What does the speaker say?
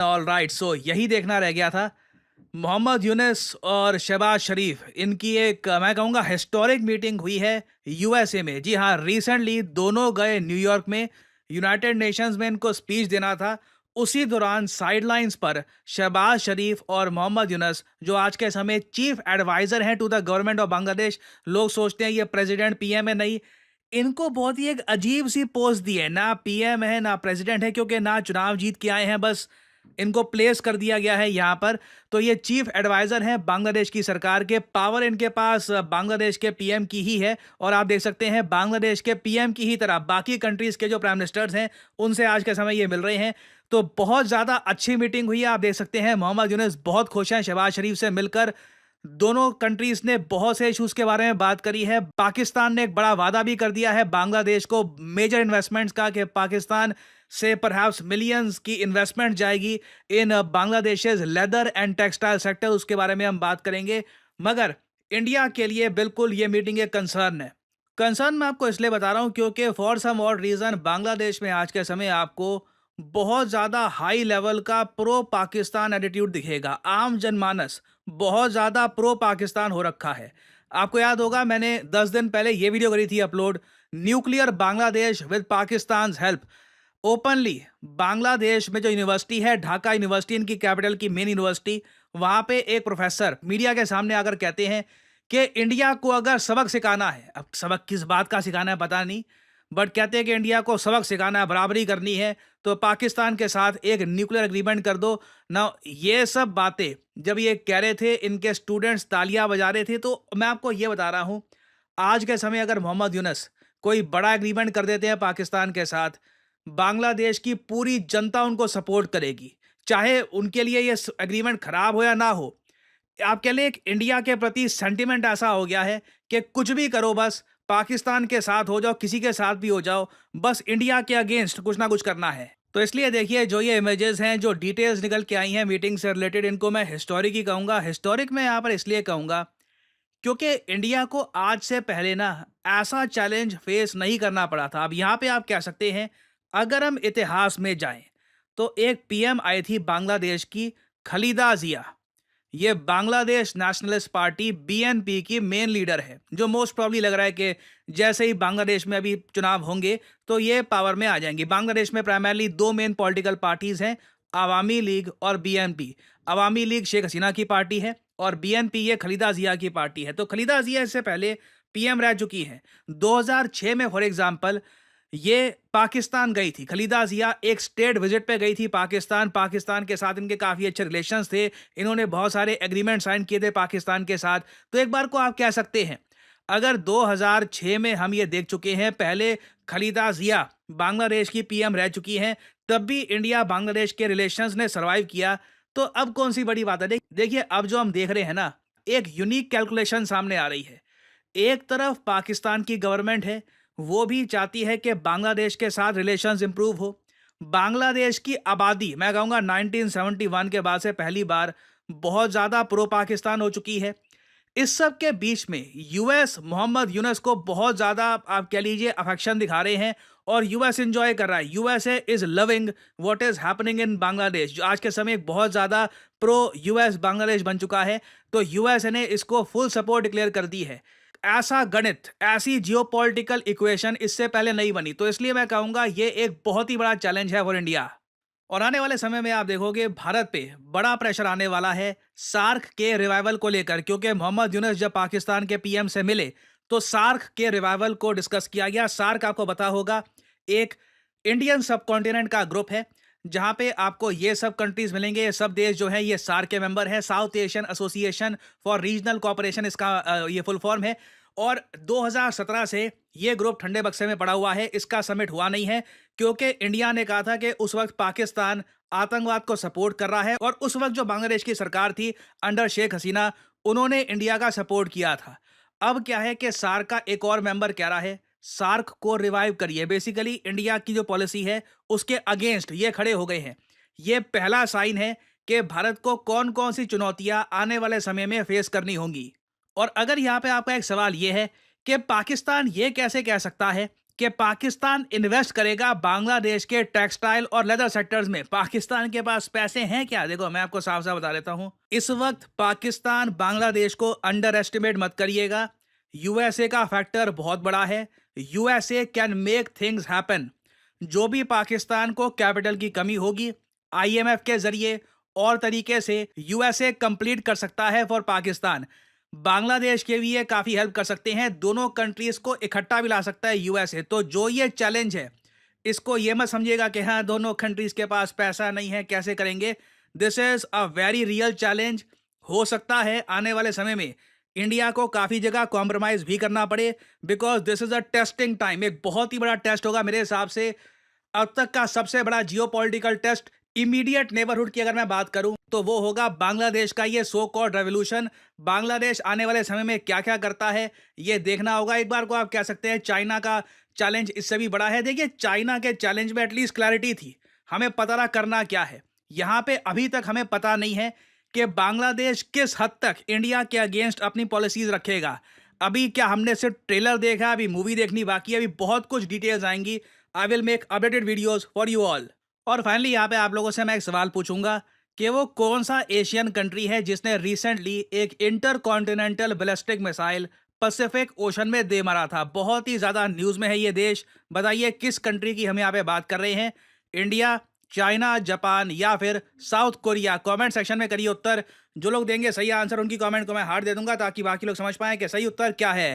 All right, सो यही देखना रह गया था। मोहम्मद यूनुस और शहबाज शरीफ, इनकी एक मैं कहूँगा हिस्टोरिक मीटिंग हुई है यूएसए में। जी हाँ, रिसेंटली दोनों गए न्यूयॉर्क में, यूनाइटेड नेशंस में इनको स्पीच देना था। उसी दौरान साइडलाइंस पर शहबाज शरीफ और मोहम्मद यूनुस, जो आज के समय चीफ एडवाइजर हैं to the government of Bangladesh, लोग सोचते हैं ये प्रेसिडेंट पीएम है, नहीं, इनको बहुत ही एक अजीब सी पोस्ट दी है। ना पीएम है ना प्रेसिडेंट है, क्योंकि ना चुनाव जीत के आए हैं, बस इनको प्लेस कर दिया गया है यहाँ पर। तो ये चीफ एडवाइजर हैं बांग्लादेश की सरकार के। पावर इनके पास बांग्लादेश के पीएम की ही है, और आप देख सकते हैं बांग्लादेश के पीएम की ही तरह बाकी कंट्रीज के जो प्राइम मिनिस्टर्स हैं उनसे आज के समय ये मिल रहे हैं। तो बहुत ज़्यादा अच्छी मीटिंग हुई है। आप देख सकते हैं मोहम्मद यूनुस बहुत खुश हैं शहबाज शरीफ से मिलकर। दोनों कंट्रीज ने बहुत से इश्यूज के बारे में बात करी है। पाकिस्तान ने एक बड़ा वादा भी कर दिया है बांग्लादेश को मेजर इन्वेस्टमेंट्स का, कि पाकिस्तान से परहैप्स मिलियंस की इन्वेस्टमेंट जाएगी in Bangladesh leather and textile sector. उसके बारे में हम बात करेंगे। मगर इंडिया के लिए बिल्कुल ये मीटिंग एक कंसर्न है। कंसर्न मैं आपको इसलिए बता रहा हूं क्योंकि for some odd reason Bangladesh में आज के समय आपको बहुत ज़्यादा हाई लेवल का प्रो पाकिस्तान एटीट्यूड दिखेगा। आम जनमानस बहुत ज़्यादा प्रो पाकिस्तान हो रखा है। आपको याद होगा मैंने 10 दिन पहले ये वीडियो करी थी upload, nuclear Bangladesh with Pakistan help. Openly Bangladesh में जो यूनिवर्सिटी है, ढाका यूनिवर्सिटी इनकी कैपिटल की मेन यूनिवर्सिटी, वहाँ पे एक प्रोफेसर मीडिया के सामने आकर कहते हैं कि इंडिया को अगर सबक सिखाना है, अब सबक किस बात का सिखाना है पता नहीं, बट कहते हैं कि इंडिया को सबक सिखाना है, बराबरी करनी है, तो पाकिस्तान के साथ एक न्यूक्लियर एग्रीमेंट कर दो ना। ये सब बातें जब ये कह रहे थे, इनके स्टूडेंट्स तालियां बजा रहे थे। तो मैं आपको ये बता रहा हूं, आज के समय अगर मोहम्मद यूनुस कोई बड़ा एग्रीमेंट कर देते हैं पाकिस्तान के साथ, बांग्लादेश की पूरी जनता उनको सपोर्ट करेगी, चाहे उनके लिए ये एग्रीमेंट खराब हो या ना हो। आपके लिए एक इंडिया के प्रति सेंटिमेंट ऐसा हो गया है कि कुछ भी करो, बस पाकिस्तान के साथ हो जाओ, किसी के साथ भी हो जाओ, बस इंडिया के अगेंस्ट कुछ ना कुछ करना है। तो इसलिए देखिए, जो ये इमेजेस हैं, जो डिटेल्स निकल के आई हैं मीटिंग से रिलेटेड, इनको मैं हिस्टोरिक ही कहूँगा। हिस्टोरिक मैं यहाँ पर इसलिए कहूँगा क्योंकि इंडिया को आज से पहले ना ऐसा चैलेंज फेस नहीं करना पड़ा था। अब यहाँ पे आप कह सकते हैं, अगर हम इतिहास में जाएं तो एक पीएम आई थी बांग्लादेश की, खलीदा जिया। ये बांग्लादेश नेशनलिस्ट पार्टी बीएनपी की मेन लीडर है, जो मोस्ट प्रॉब्ली लग रहा है कि जैसे ही बांग्लादेश में अभी चुनाव होंगे तो ये पावर में आ जाएंगी। बांग्लादेश में प्राइमरली दो मेन पॉलिटिकल पार्टीज हैं, अवामी लीग और बीएनपी। अवामी लीग शेख हसीना की पार्टी है और बीएनपी ये खलीदा जिया की पार्टी है। तो खलीदा जिया इससे पहले पीएम रह चुकी हैं। 2006 में फॉर एग्जांपल ये पाकिस्तान गई थी। खलीदा जिया एक स्टेट विजिट पे गई थी पाकिस्तान। पाकिस्तान के साथ इनके काफ़ी अच्छे रिलेशंस थे, इन्होंने बहुत सारे एग्रीमेंट साइन किए थे पाकिस्तान के साथ। तो एक बार को आप कह सकते हैं, अगर 2006 में हम ये देख चुके हैं, पहले खलीदा जिया बांग्लादेश की पीएम रह चुकी हैं, तब भी इंडिया बांग्लादेश के रिलेशंस ने सर्वाइव किया, तो अब कौन सी बड़ी बात है। देखिए, अब जो हम देख रहे हैं ना, एक यूनिक कैलकुलेशन सामने आ रही है। एक तरफ पाकिस्तान की गवर्नमेंट है, वो भी चाहती है कि बांग्लादेश के साथ रिलेशंस इंप्रूव हो। बांग्लादेश की आबादी मैं कहूँगा 1971 के बाद से पहली बार बहुत ज़्यादा प्रो पाकिस्तान हो चुकी है। इस सब के बीच में यूएस मोहम्मद यूनुस को बहुत ज़्यादा आप कह लीजिए अफेक्शन दिखा रहे हैं, और यूएस एंजॉय कर रहा है। USA is loving what is happening in Bangladesh, जो आज के समय एक बहुत ज़्यादा प्रो यूएस बांग्लादेश बन चुका है। तो यूएसए ने इसको फुल सपोर्ट डिक्लेयर कर दी है। ऐसा गणित, ऐसी जियोपॉलिटिकल इक्वेशन इससे पहले नहीं बनी। तो इसलिए मैं कहूँगा ये एक बहुत ही बड़ा चैलेंज है फॉर इंडिया। और आने वाले समय में आप देखोगे भारत पे बड़ा प्रेशर आने वाला है सार्क के रिवाइवल को लेकर, क्योंकि मोहम्मद यूनुस जब पाकिस्तान के पीएम से मिले तो सार्क के रिवाइवल को डिस्कस किया गया। सार्क आपको पता होगा एक इंडियन सब कॉन्टिनेंट का ग्रुप है, जहां पे आपको ये सब कंट्रीज मिलेंगे। ये सब देश जो है ये सार्क के मेंबर है। South Asian association for regional cooperation इसका ये फुल फॉर्म है। और 2017 से ये ग्रुप ठंडे बक्से में पड़ा हुआ है। इसका समिट हुआ नहीं है क्योंकि इंडिया ने कहा था कि उस वक्त पाकिस्तान आतंकवाद को सपोर्ट कर रहा है, और उस वक्त जो बांग्लादेश की सरकार थी अंडर शेख हसीना, उन्होंने इंडिया का सपोर्ट किया था। अब क्या है कि सार्क का एक और मेंबर कह रहा है सार्क को रिवाइव करिए। बेसिकली इंडिया की जो पॉलिसी है उसके अगेंस्ट ये खड़े हो गए हैं। ये पहला साइन है कि भारत को कौन कौन सी चुनौतियां आने वाले समय में फेस करनी होंगी। और अगर यहाँ पे आपका एक सवाल ये है कि पाकिस्तान ये कैसे कह सकता है कि पाकिस्तान इन्वेस्ट करेगा बांग्लादेश के टेक्सटाइल और लेदर सेक्टर्स में। पाकिस्तान के पास पैसे हैं क्या? देखो मैं आपको साफ साफ बता देता हूं, इस वक्त पाकिस्तान बांग्लादेश को अंडर एस्टिमेट मत करिएगा। यूएसए का फैक्टर बहुत बड़ा है। USA can make things happen. जो भी पाकिस्तान को कैपिटल की कमी होगी, आईएमएफ के जरिए और तरीके से यूएसए कंप्लीट कर सकता है फॉर पाकिस्तान। बांग्लादेश के भी ये काफ़ी हेल्प कर सकते हैं, दोनों कंट्रीज को इकट्ठा भी ला सकता है यूएसए। तो जो ये चैलेंज है, इसको ये मत समझिएगा कि हाँ दोनों कंट्रीज के पास पैसा नहीं है, कैसे करेंगे। This is a very real challenge. हो सकता है आने वाले समय में इंडिया को काफ़ी जगह कॉम्प्रोमाइज़ भी करना पड़े, because this is a testing time. एक बहुत ही बड़ा टेस्ट होगा मेरे हिसाब से, अब तक का सबसे बड़ा जियोपॉलिटिकल टेस्ट। इमीडिएट नेबरहुड की अगर मैं बात करूं तो वो होगा बांग्लादेश का ये सो कॉल्ड रेवोल्यूशन। बांग्लादेश आने वाले समय में क्या क्या करता है ये देखना होगा। एक बार को आप कह सकते हैं चाइना का चैलेंज इससे भी बड़ा है। देखिए चाइना के चैलेंज में एटलीस्ट क्लैरिटी थी, हमें पता ना करना क्या है। यहाँ पे अभी तक हमें पता नहीं है कि बांग्लादेश किस हद तक इंडिया के अगेंस्ट अपनी पॉलिसीज रखेगा। अभी क्या हमने सिर्फ ट्रेलर देखा, अभी मूवी देखनी बाकी है, अभी बहुत कुछ डिटेल्स आएंगी। I will make updated videos for you all. और फाइनली यहाँ पे आप लोगों से मैं एक सवाल पूछूंगा कि वो कौन सा एशियन कंट्री है जिसने रिसेंटली एक inter continental ballistic missile Pacific ocean में दे मारा था। बहुत ही ज़्यादा न्यूज़ में है ये देश। बताइए किस कंट्री की हम यहाँ पे बात कर रहे हैं? इंडिया, चाइना, जापान या फिर साउथ कोरिया? कमेंट सेक्शन में करिए उत्तर। जो लोग देंगे सही आंसर उनकी कमेंट को मैं हार्ट दे दूंगा ताकि बाकी लोग समझ पाएं कि सही उत्तर क्या है।